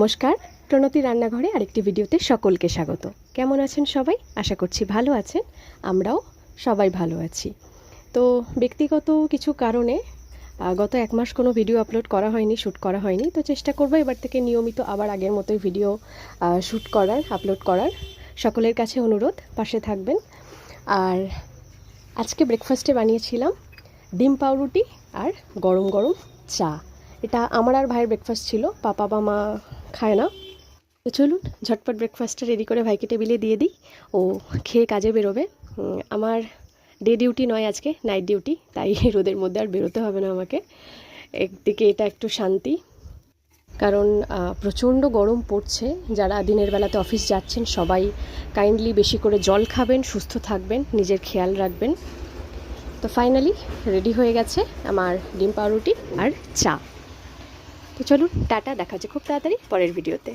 নমস্কার, প্রণতি রান্নাঘরে আরেকটি ভিডিওতে সকলকে স্বাগত। কেমন আছেন সবাই? আশা করছি ভালো আছেন। আমরাও সবাই ভালো আছি। তো ব্যক্তিগত কিছু কারণে গত এক মাস কোনো ভিডিও আপলোড করা হয়নি, শ্যুট করা হয়নি। তো চেষ্টা করবো এবার থেকে নিয়মিত আবার আগের মতোই ভিডিও শ্যুট করার, আপলোড করার। সকলের কাছে অনুরোধ, পাশে থাকবেন। আর আজকে ব্রেকফাস্টে বানিয়েছিলাম ডিম পাউরুটি আর গরম গরম চা। এটা আমার আর ভাইয়ের ব্রেকফাস্ট ছিল, পাপা বা মা খায় না। তো চলুন ঝটপট ব্রেকফাস্টটা রেডি করে ভাইকে টেবিলে দিয়ে দিই, ও খেয়ে কাজে বেরোবে। আমার ডে ডিউটি নয়, আজকে নাইট ডিউটি, তাই রোদের মধ্যে আর বেরোতে হবে না আমাকে। একদিকে এটা একটু শান্তি, কারণ প্রচণ্ড গরম পড়ছে। যারা দিনের বেলাতে অফিস যাচ্ছেন সবাই কাইন্ডলি বেশি করে জল খাবেন, সুস্থ থাকবেন, নিজের খেয়াল রাখবেন। তো ফাইনালি রেডি হয়ে গেছে আমার ডিম পাউরুটি আর চা। তো চলুন টাটা, দেখা হচ্ছে খুব তাড়াতাড়ি পরের ভিডিওতে।